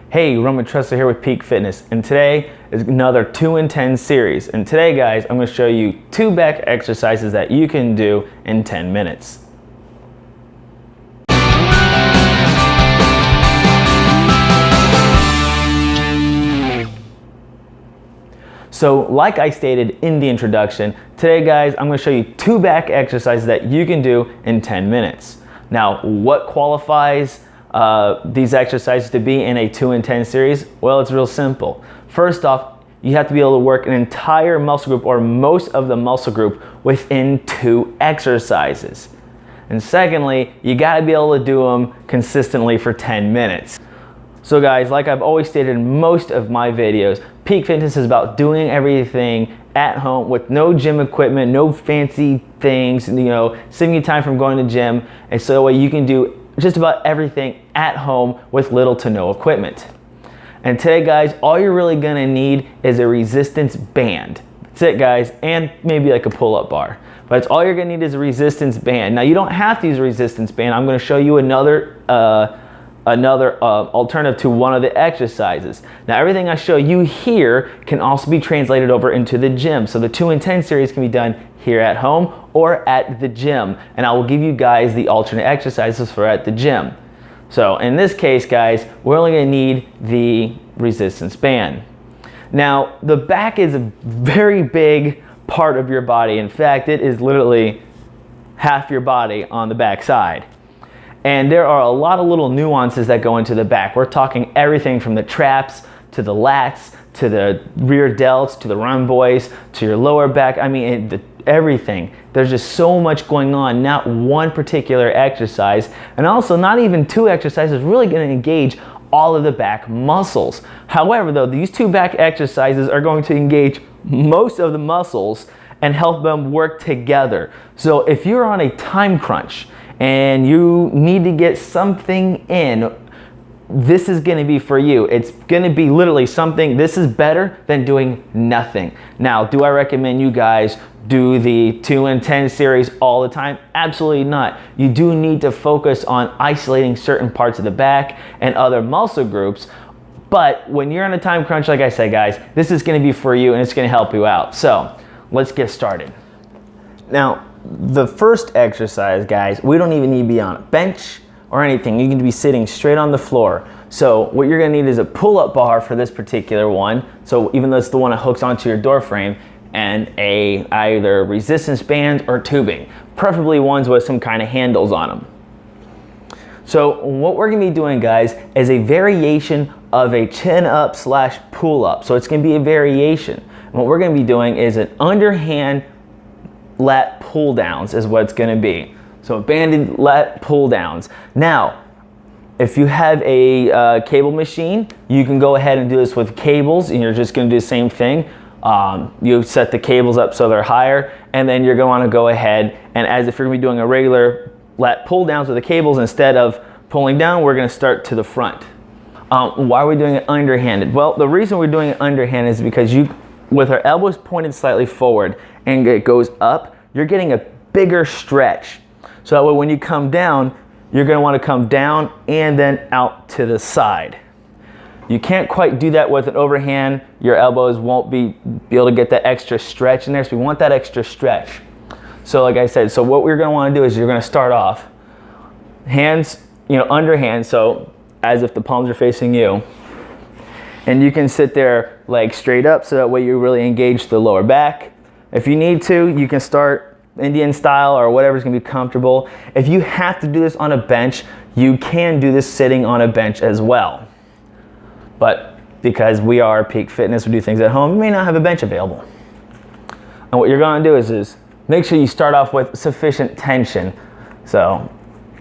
Hey, Roman Tressler here with Peak Fitness, and today is another 2 in 10 series. And today, guys, I'm going to show you 2 back exercises that you can do in 10 minutes. So, like I stated in the introduction, today, guys, I'm going to show you 2 back exercises that you can do in 10 minutes. Now, what qualifies these exercises to be in a 2 in 10 series? Well, it's real simple. First off, you have to be able to work an entire muscle group or most of the muscle group within 2 exercises. And secondly, you got to be able to do them consistently for 10 minutes. So guys, like I've always stated in most of my videos, Peak Fitness is about doing everything at home with no gym equipment, no fancy things, saving you time from going to the gym, and so that way you can do just about everything at home with little to no equipment. And today, guys, all you're really gonna need is a resistance band. That's it, guys, and maybe like a pull-up bar. But that's all you're gonna need is a resistance band. Now, you don't have to use a resistance band. I'm gonna show you another alternative to one of the exercises. Now, everything I show you here can also be translated over into the gym. So the 2 in 10 series can be done here at home or at the gym. And I will give you guys the alternate exercises for at the gym. So in this case, guys, we're only gonna need the resistance band. Now, the back is a very big part of your body. In fact, it is literally half your body on the back side. And there are a lot of little nuances that go into the back. We're talking everything from the traps to the lats to the rear delts to the rhomboids to your lower back. I mean, everything. There's just so much going on, not one particular exercise, and also not even 2 exercises really going to engage all of the back muscles. However, though, these 2 back exercises are going to engage most of the muscles and help them work together. So if you're on a time crunch and you need to get something in, this is gonna be for you. It's gonna be literally something, this is better than doing nothing. Now, do I recommend you guys do the 2 in 10 series all the time? Absolutely not. You do need to focus on isolating certain parts of the back and other muscle groups. But when you're on a time crunch, like I said, guys, this is gonna be for you and it's gonna help you out. So let's get started. Now, the first exercise, guys, we don't even need to be on a bench or anything. You can be sitting straight on the floor. So what you're gonna need is a pull-up bar for this particular one. So even though it's the one that hooks onto your door frame, and either resistance band or tubing, preferably ones with some kind of handles on them. So what we're gonna be doing, guys, is a variation of a chin up / pull up. So it's gonna be a variation. And what we're gonna be doing is an underhand lat pull downs is what it's gonna be. So banded lat pull downs. Now, if you have a cable machine, you can go ahead and do this with cables, and you're just gonna do the same thing. You set the cables up so they're higher, and then you're going to want to go ahead and, as if you're going to be doing a regular lat pull downs with the cables, instead of pulling down, we're going to start to the front. Why are we doing it underhanded? Well, the reason we're doing it underhanded is because with our elbows pointed slightly forward and it goes up, you're getting a bigger stretch. So that way when you come down, you're going to want to come down and then out to the side. You can't quite do that with an overhand. Your elbows won't be able to get that extra stretch in there, so we want that extra stretch. So like I said, so what we're gonna wanna do is you're gonna start off, hands, underhand, so as if the palms are facing you. And you can sit there legs straight up, so that way you really engage the lower back. If you need to, you can start Indian style or whatever's gonna be comfortable. If you have to do this on a bench, you can do this sitting on a bench as well. But because we are Peak Fitness, we do things at home, you may not have a bench available. And what you're gonna do is make sure you start off with sufficient tension. So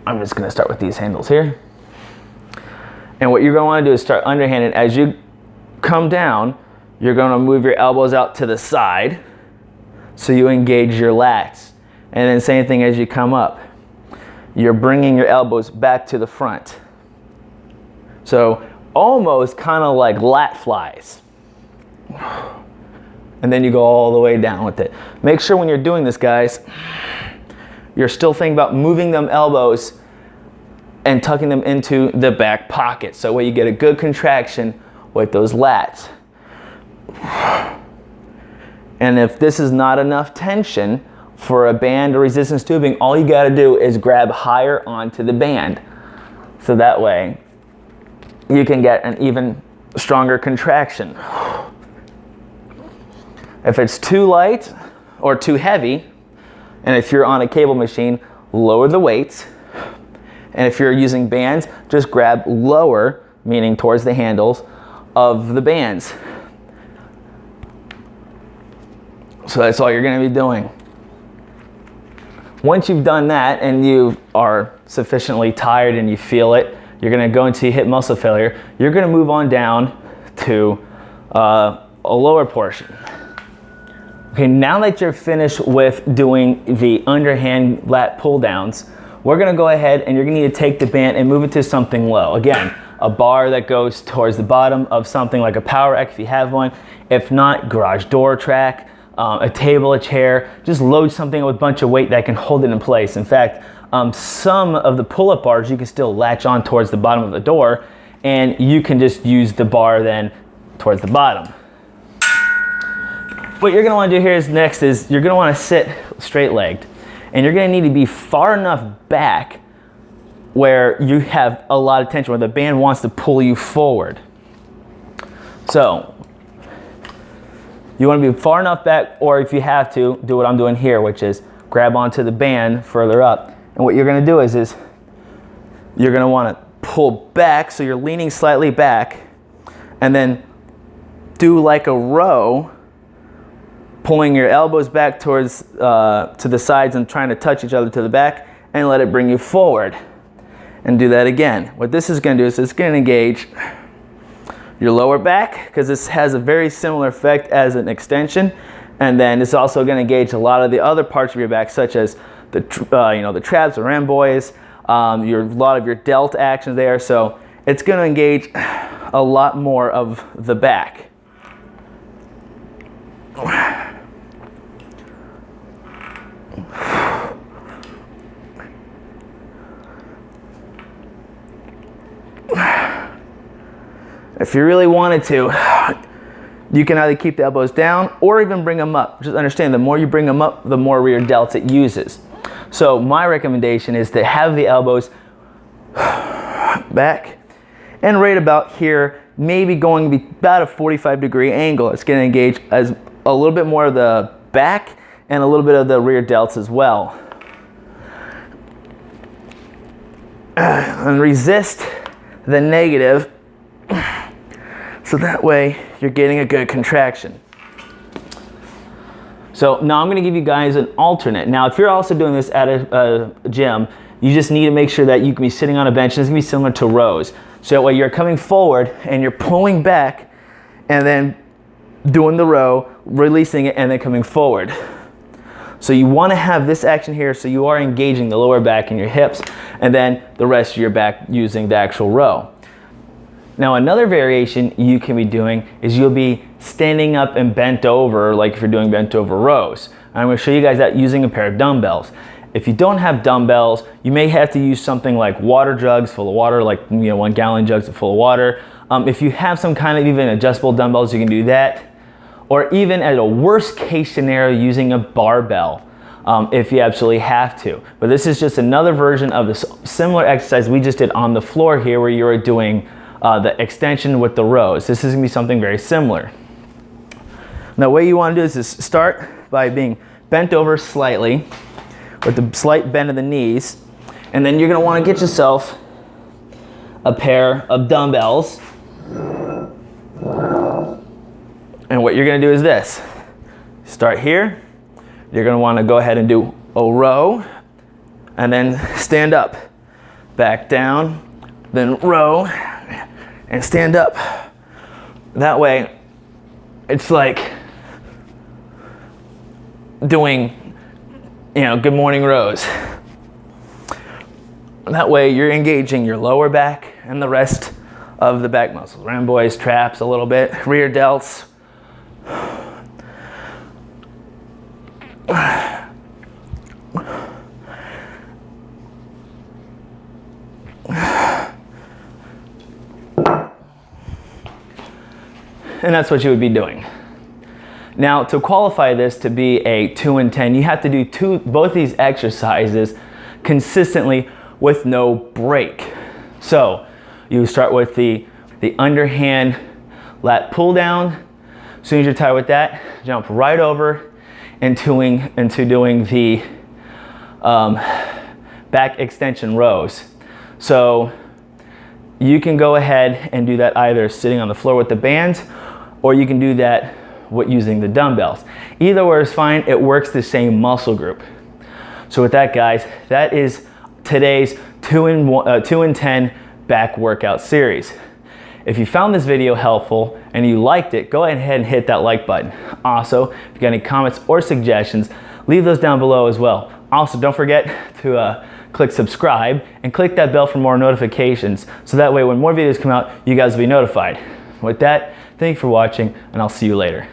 I'm just gonna start with these handles here. And what you're gonna wanna do is start underhanded. As you come down, you're gonna move your elbows out to the side so you engage your lats. And then same thing as you come up. You're bringing your elbows back to the front. So almost kind of like lat flies. And then you go all the way down with it. Make sure when you're doing this, guys, you're still thinking about moving them elbows and tucking them into the back pocket. So where you get a good contraction with those lats. And if this is not enough tension for a band or resistance tubing, all you gotta do is grab higher onto the band. So that way you can get an even stronger contraction. If it's too light or too heavy, and if you're on a cable machine, lower the weights. And if you're using bands, just grab lower, meaning towards the handles of the bands. So that's all you're gonna be doing. Once you've done that and you are sufficiently tired and you feel it, you're gonna go into hip muscle failure, you're gonna move on down to a lower portion. Okay, now that you're finished with doing the underhand lat pull downs, we're gonna go ahead and you're gonna need to take the band and move it to something low. Again, a bar that goes towards the bottom of something like a power rack if you have one. If not, garage door track, a table, a chair, just load something with a bunch of weight that can hold it in place. In fact, some of the pull-up bars you can still latch on towards the bottom of the door, and you can just use the bar then towards the bottom. What you're gonna wanna do here is next is you're gonna wanna sit straight-legged, and you're gonna need to be far enough back where you have a lot of tension, where the band wants to pull you forward. So, you want to be far enough back, or if you have to, do what I'm doing here, which is grab onto the band further up. And what you're going to do is you're going to want to pull back, so you're leaning slightly back, and then do like a row, pulling your elbows back towards to the sides and trying to touch each other to the back, and let it bring you forward. And do that again. What this is going to do is it's going to engage your lower back, because this has a very similar effect as an extension, and then it's also going to engage a lot of the other parts of your back, such as the the traps, the rhamboids, a lot of your delt actions there. So it's going to engage a lot more of the back. If you really wanted to, you can either keep the elbows down or even bring them up. Just understand, the more you bring them up, the more rear delts it uses. So my recommendation is to have the elbows back and right about here, maybe going to be about a 45-degree angle. It's going to engage as a little bit more of the back and a little bit of the rear delts as well. And resist the negative, so that way you're getting a good contraction. So now I'm going to give you guys an alternate. Now if you're also doing this at a gym, you just need to make sure that you can be sitting on a bench. It's going to be similar to rows. So that way you're coming forward and you're pulling back and then doing the row, releasing it, and then coming forward. So you want to have this action here, so you are engaging the lower back and your hips, and then the rest of your back using the actual row. Now another variation you can be doing is you'll be standing up and bent over, like if you're doing bent over rows. And I'm going to show you guys that using a pair of dumbbells. If you don't have dumbbells, you may have to use something like water jugs full of water, like 1 gallon jugs full of water. If you have some kind of even adjustable dumbbells, you can do that. Or even at a worst case scenario, using a barbell. If you absolutely have to. But this is just another version of this similar exercise we just did on the floor here, where you were doing the extension with the rows. This is going to be something very similar. Now, the way you want to do this is start by being bent over slightly with the slight bend of the knees, and then you're going to want to get yourself a pair of dumbbells. And what you're going to do is this. Start here. You're going to want to go ahead and do a row, and then stand up. Back down, then row, and stand up. That way, it's like doing, good morning rows. That way, you're engaging your lower back and the rest of the back muscles. Rhamboids, traps a little bit, rear delts. and that's what you would be doing. Now, to qualify this to be a 2 and 10, you have to do both these exercises consistently with no break. So you start with the underhand lat pull down. As soon as you're tired with that, jump right over into doing the back extension rows. So you can go ahead and do that either sitting on the floor with the bands, or you can do that using the dumbbells. Either way is fine, it works the same muscle group. So with that, guys, that is today's 2 and 10 back workout series. If you found this video helpful and you liked it, go ahead and hit that like button. Also, if you got any comments or suggestions, leave those down below as well. Also, don't forget to click subscribe and click that bell for more notifications, so that way when more videos come out, you guys will be notified. With that, thank you for watching, and I'll see you later.